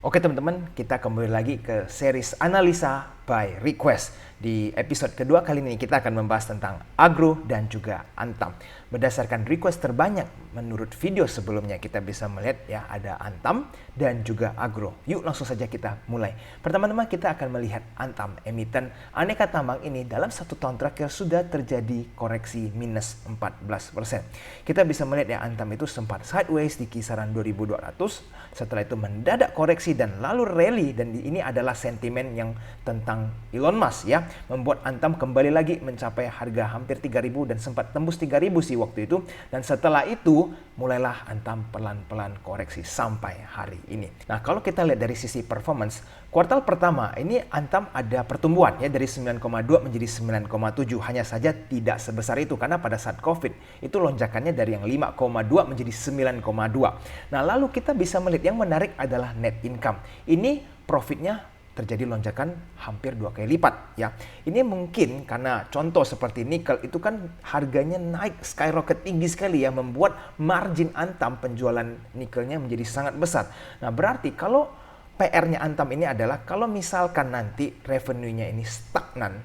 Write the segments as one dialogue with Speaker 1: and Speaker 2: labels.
Speaker 1: Oke teman-teman, kita kembali lagi ke series analisa by request. Di episode kedua kali ini kita akan membahas tentang agro dan juga Antam. Berdasarkan request terbanyak menurut video sebelumnya, kita bisa melihat ya ada Antam dan juga agro. Yuk langsung saja kita mulai. Pertama-tama kita akan melihat Antam, emiten aneka tambang ini dalam satu tahun terakhir sudah terjadi koreksi minus 14%. Kita bisa melihat ya Antam itu sempat sideways di kisaran 2200, setelah itu mendadak koreksi dan lalu rally, dan ini adalah sentimen yang tentang Elon Musk ya, membuat Antam kembali lagi mencapai harga hampir 3000 dan sempat tembus 3000 sih waktu itu, dan setelah itu mulailah Antam pelan-pelan koreksi sampai hari ini. Nah, kalau kita lihat dari sisi performance, kuartal pertama ini Antam ada pertumbuhan ya dari 9,2 menjadi 9,7, hanya saja tidak sebesar itu karena pada saat Covid itu lonjakannya dari yang 5,2 menjadi 9,2. Nah, lalu kita bisa melihat yang menarik adalah net income. Ini profitnya terjadi lonjakan hampir 2 kali lipat ya. Ini mungkin karena contoh seperti nikel itu kan harganya naik skyrocket tinggi sekali ya, membuat margin Antam penjualan nikelnya menjadi sangat besar. Nah, berarti kalau PR-nya Antam ini adalah kalau misalkan nanti revenue-nya ini stagnan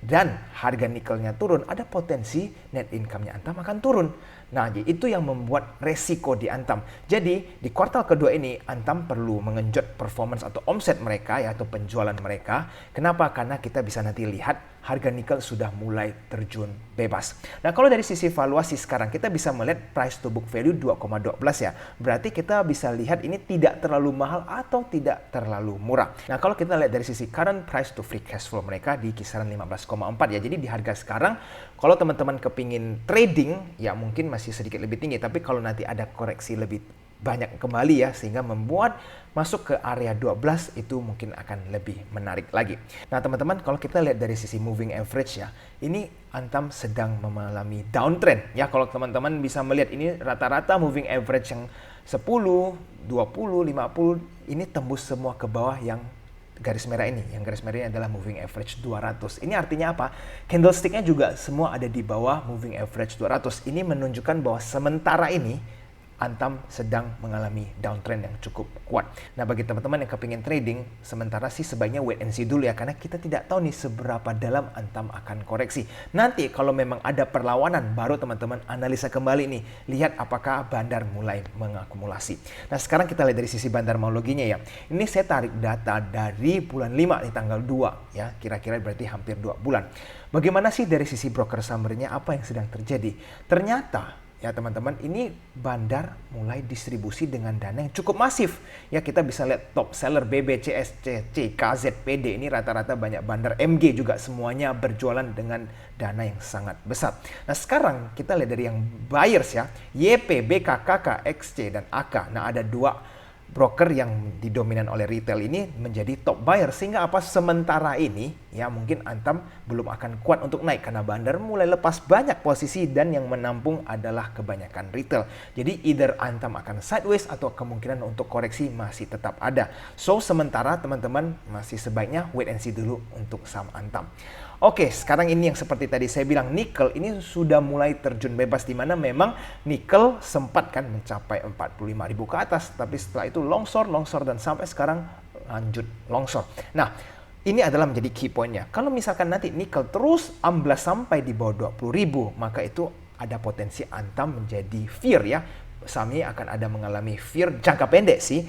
Speaker 1: dan harga nikelnya turun, ada potensi net income-nya Antam akan turun. Nah, itu yang membuat resiko di Antam. Jadi, di kuartal kedua ini, Antam perlu mengenjot performance atau omset mereka, ya, atau penjualan mereka. Kenapa? Karena kita bisa nanti lihat harga nikel sudah mulai terjun bebas. Nah, kalau dari sisi valuasi sekarang, kita bisa melihat price to book value 2,12 ya. Berarti kita bisa lihat ini tidak terlalu mahal atau tidak terlalu murah. Nah, kalau kita lihat dari sisi current price to free cash flow mereka di kisaran 15,4 ya. Jadi di harga sekarang, kalau teman-teman kepingin trading, ya mungkin masih sedikit lebih tinggi. Tapi kalau nanti ada koreksi lebih banyak kembali ya, sehingga membuat masuk ke area 12 itu mungkin akan lebih menarik lagi. Nah teman-teman, kalau kita lihat dari sisi moving average ya, ini Antam sedang mengalami downtrend ya. Kalau teman-teman bisa melihat ini rata-rata moving average yang 10, 20, 50 ini tembus semua ke bawah yang garis merah ini. Yang garis merah ini adalah moving average 200. Ini artinya apa? Candlestick-nya juga semua ada di bawah moving average 200. Ini menunjukkan bahwa sementara ini Antam sedang mengalami downtrend yang cukup kuat. Nah, bagi teman-teman yang kepingin trading, sementara sih sebaiknya wait and see dulu ya, karena kita tidak tahu nih seberapa dalam Antam akan koreksi. Nanti kalau memang ada perlawanan, baru teman-teman analisa kembali nih, lihat apakah bandar mulai mengakumulasi. Nah, sekarang kita lihat dari sisi bandar malologinya ya. Ini saya tarik data dari bulan 5 di tanggal 2 ya, kira-kira berarti hampir 2 bulan. Bagaimana sih dari sisi broker summary-nya, apa yang sedang terjadi? Ternyata ya teman-teman, ini bandar mulai distribusi dengan dana yang cukup masif. Ya, kita bisa lihat top seller BBCSC, KZPD ini rata-rata banyak bandar, MG juga semuanya berjualan dengan dana yang sangat besar. Nah, sekarang kita lihat dari yang buyers ya, YP, BK, KK, XC, dan AK. Nah, ada dua broker yang didominan oleh retail ini menjadi top buyer, sehingga apa, sementara ini ya mungkin Antam belum akan kuat untuk naik karena bandar mulai lepas banyak posisi dan yang menampung adalah kebanyakan retail. Jadi either Antam akan sideways atau kemungkinan untuk koreksi masih tetap ada. So sementara teman-teman masih sebaiknya wait and see dulu untuk saham Antam. Oke, sekarang ini yang seperti tadi saya bilang, nikel ini sudah mulai terjun bebas, di mana memang nikel sempat kan mencapai 45.000 ke atas, tapi setelah itu longsor dan sampai sekarang lanjut longsor. Nah, ini adalah menjadi key point-nya. Kalau misalkan nanti nikel terus amblas sampai di bawah 20.000, maka itu ada potensi Antam menjadi fear ya. Sahamnya akan ada mengalami fear jangka pendek sih,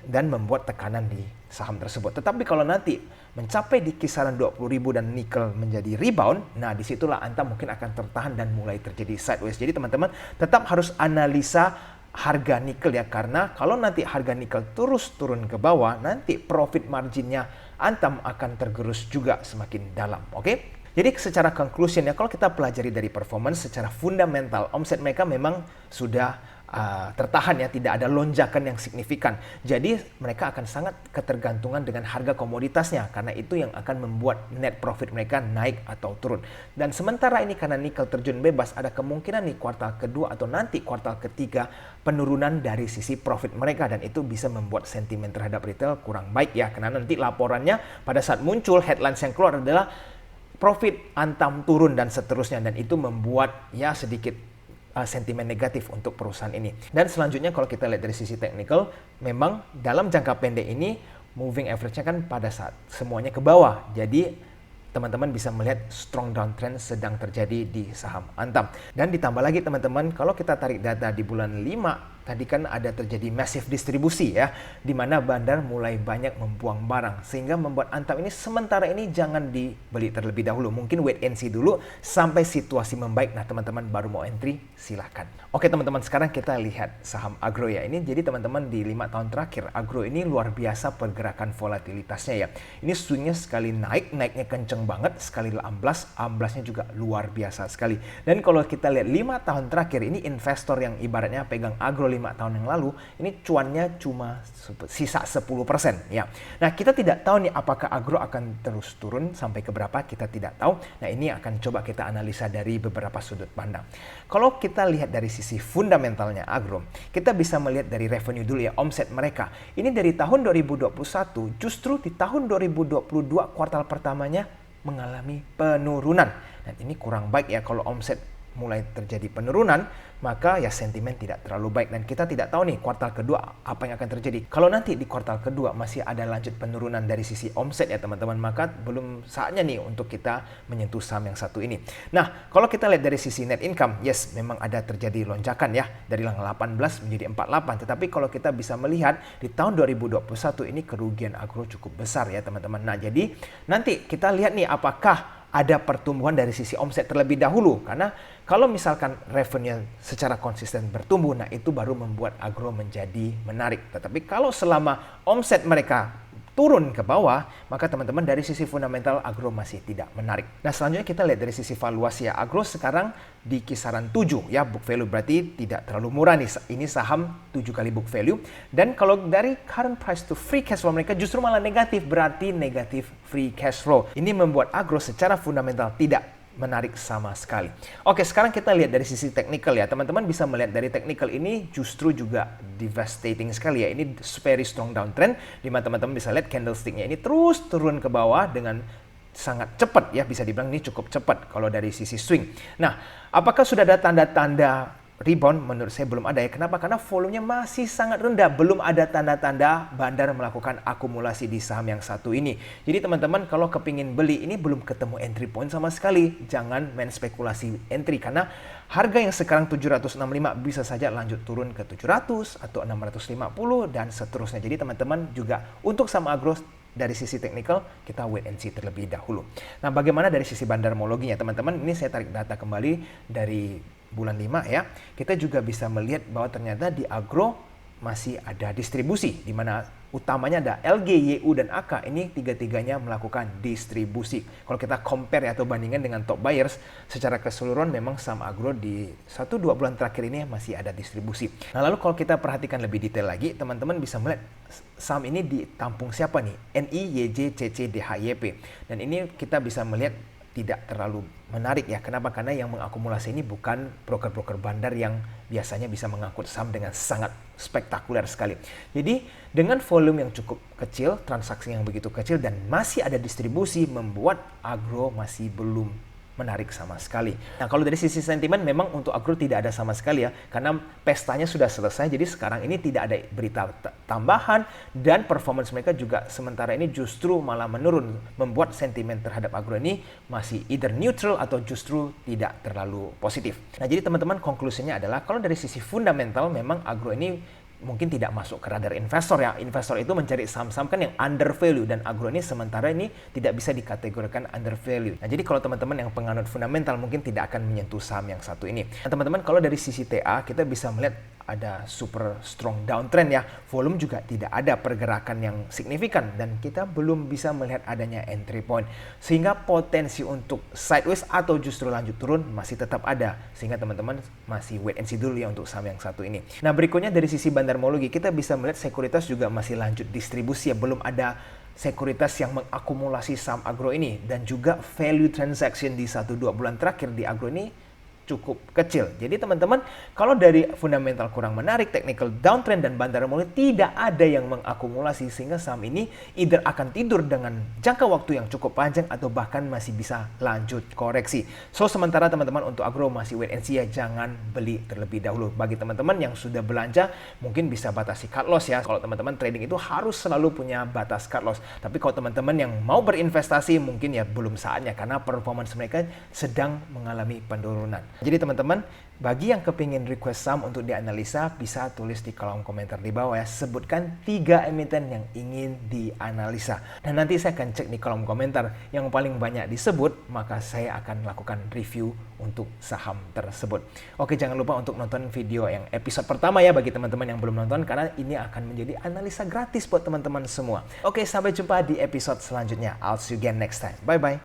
Speaker 1: dan membuat tekanan di saham tersebut. Tetapi kalau nanti mencapai di kisaran 20.000 dan nikel menjadi rebound, nah disitulah Antam mungkin akan tertahan dan mulai terjadi sideways. Jadi teman-teman tetap harus analisa harga nikel ya, karena kalau nanti harga nikel terus turun ke bawah, nanti profit marginnya Antam akan tergerus juga semakin dalam. Oke? Jadi secara conclusion ya, kalau kita pelajari dari performance secara fundamental, omset mereka memang sudah tertahan ya, tidak ada lonjakan yang signifikan. Jadi mereka akan sangat ketergantungan dengan harga komoditasnya, karena itu yang akan membuat net profit mereka naik atau turun. Dan sementara ini karena nikel terjun bebas, ada kemungkinan nih kuartal kedua atau nanti kuartal ketiga penurunan dari sisi profit mereka, dan itu bisa membuat sentimen terhadap retail kurang baik ya, karena nanti laporannya pada saat muncul headlines yang keluar adalah profit Antam turun dan seterusnya, dan itu membuat ya sedikit sentimen negatif untuk perusahaan ini. Dan selanjutnya kalau kita lihat dari sisi technical, memang dalam jangka pendek ini moving average-nya kan pada saat semuanya ke bawah. Jadi teman-teman bisa melihat strong downtrend sedang terjadi di saham Antam. Dan ditambah lagi teman-teman, kalau kita tarik data di bulan 5, tadi kan ada terjadi massive distribusi ya, di mana bandar mulai banyak membuang barang, sehingga membuat Antam ini sementara ini jangan dibeli terlebih dahulu. Mungkin wait and see dulu sampai situasi membaik. Nah teman-teman baru mau entry, silahkan. Oke teman-teman, sekarang kita lihat saham Agro ya. Ini jadi teman-teman di 5 tahun terakhir, Agro ini luar biasa pergerakan volatilitasnya ya. Ini swingnya sekali naik, naiknya kenceng banget, sekali amblas, amblasnya juga luar biasa sekali. Dan kalau kita lihat 5 tahun terakhir, ini investor yang ibaratnya pegang Agro 5 tahun yang lalu, ini cuannya cuma sisa 10% ya. Nah, kita tidak tahu nih apakah Agro akan terus turun sampai ke berapa, kita tidak tahu. Nah, ini akan coba kita analisa dari beberapa sudut pandang. Kalau kita lihat dari sisi fundamentalnya Agro, kita bisa melihat dari revenue dulu ya, omset mereka. Ini dari tahun 2021, justru di tahun 2022 kuartal pertamanya mengalami penurunan. Dan ini kurang baik ya, kalau omset mulai terjadi penurunan, maka ya sentimen tidak terlalu baik. Dan kita tidak tahu nih kuartal kedua apa yang akan terjadi. Kalau nanti di kuartal kedua masih ada lanjut penurunan dari sisi omset ya teman-teman, maka belum saatnya nih untuk kita menyentuh saham yang satu ini. Nah, kalau kita lihat dari sisi net income, yes memang ada terjadi lonjakan ya, dari 18 menjadi 48. Tetapi kalau kita bisa melihat di tahun 2021 ini kerugian Agro cukup besar ya teman-teman. Nah, jadi nanti kita lihat nih apakah ada pertumbuhan dari sisi omset terlebih dahulu, karena kalau misalkan revenue secara konsisten bertumbuh, nah itu baru membuat Agro menjadi menarik. Tetapi kalau selama omset mereka turun ke bawah, maka teman-teman dari sisi fundamental Agro masih tidak menarik. Nah, selanjutnya kita lihat dari sisi valuasi ya. Agro sekarang di kisaran 7 ya, book value berarti tidak terlalu murah nih. Ini saham 7 kali book value. Dan kalau dari current price to free cash flow mereka justru malah negatif, berarti negatif free cash flow. Ini membuat Agro secara fundamental tidak menarik sama sekali. Oke, sekarang kita lihat dari sisi technical ya. Teman-teman bisa melihat dari technical ini justru juga devastating sekali ya. Ini very strong downtrend, di mana teman-teman bisa lihat candlestick-nya ini terus turun ke bawah dengan sangat cepat ya. Bisa dibilang ini cukup cepat kalau dari sisi swing. Nah, apakah sudah ada tanda-tanda rebound? Menurut saya belum ada ya. Kenapa? Karena volumenya masih sangat rendah. Belum ada tanda-tanda bandar melakukan akumulasi di saham yang satu ini. Jadi teman-teman kalau kepingin beli ini belum ketemu entry point sama sekali. Jangan main spekulasi entry, karena harga yang sekarang 765 bisa saja lanjut turun ke 700 atau 650 dan seterusnya. Jadi teman-teman juga untuk saham Agro dari sisi teknikal kita wait and see terlebih dahulu. Nah, bagaimana dari sisi bandarmologinya teman-teman? Ini saya tarik data kembali dari bulan 5 ya. Kita juga bisa melihat bahwa ternyata di Agro masih ada distribusi, di mana utamanya ada LG, YU, dan AK. Ini tiga-tiganya melakukan distribusi. Kalau kita compare atau bandingkan dengan top buyers, secara keseluruhan memang saham Agro di 1-2 bulan terakhir ini masih ada distribusi. Nah, lalu kalau kita perhatikan lebih detail lagi, teman-teman bisa melihat saham ini ditampung siapa nih? NI, YJ, CC, DHYP. Dan ini kita bisa melihat tidak terlalu menarik ya. Kenapa? Karena yang mengakumulasi ini bukan broker-broker bandar yang biasanya bisa mengangkut saham dengan sangat spektakuler sekali. Jadi dengan volume yang cukup kecil, transaksi yang begitu kecil, dan masih ada distribusi, membuat Agro masih belum menarik sama sekali. Nah, kalau dari sisi sentimen memang untuk Agro tidak ada sama sekali ya, karena pestanya sudah selesai. Jadi sekarang ini tidak ada berita tambahan, dan performance mereka juga sementara ini justru malah menurun, membuat sentimen terhadap Agro ini masih either neutral atau justru tidak terlalu positif. Nah, jadi teman-teman konklusinya adalah kalau dari sisi fundamental memang Agro ini mungkin tidak masuk ke radar investor ya. Investor itu mencari saham-saham kan yang under value, dan Agro ini sementara ini tidak bisa dikategorikan under value. Nah, jadi kalau teman-teman yang penganut fundamental mungkin tidak akan menyentuh saham yang satu ini. Nah, teman-teman kalau dari sisi TA kita bisa melihat ada super strong downtrend ya. Volume juga tidak ada pergerakan yang signifikan, dan kita belum bisa melihat adanya entry point. Sehingga potensi untuk sideways atau justru lanjut turun masih tetap ada. Sehingga teman-teman masih wait and see dulu ya untuk saham yang satu ini. Nah, berikutnya dari sisi bandarmologi kita bisa melihat sekuritas juga masih lanjut distribusi ya. Belum ada sekuritas yang mengakumulasi saham Agro ini, dan juga value transaction di 1-2 bulan terakhir di Agro ini cukup kecil. Jadi teman-teman, kalau dari fundamental kurang menarik, technical downtrend dan bandara mulai tidak ada yang mengakumulasi sehingga saham ini either akan tidur dengan jangka waktu yang cukup panjang atau bahkan masih bisa lanjut koreksi. So sementara teman-teman untuk agro masih wait and see ya, jangan beli terlebih dahulu. Bagi teman-teman yang sudah belanja mungkin bisa batasi cut loss ya. Kalau teman-teman trading itu harus selalu punya batas cut loss. Tapi kalau teman-teman yang mau berinvestasi mungkin ya belum saatnya karena performance mereka sedang mengalami penurunan. Jadi teman-teman, bagi yang kepingin request saham untuk dianalisa, bisa tulis di kolom komentar di bawah ya. Sebutkan 3 emiten yang ingin dianalisa. Dan nanti saya akan cek di kolom komentar yang paling banyak disebut, maka saya akan lakukan review untuk saham tersebut. Oke, jangan lupa untuk nonton video yang episode pertama ya bagi teman-teman yang belum nonton, karena ini akan menjadi analisa gratis buat teman-teman semua. Oke, sampai jumpa di episode selanjutnya. I'll see you again next time. Bye-bye.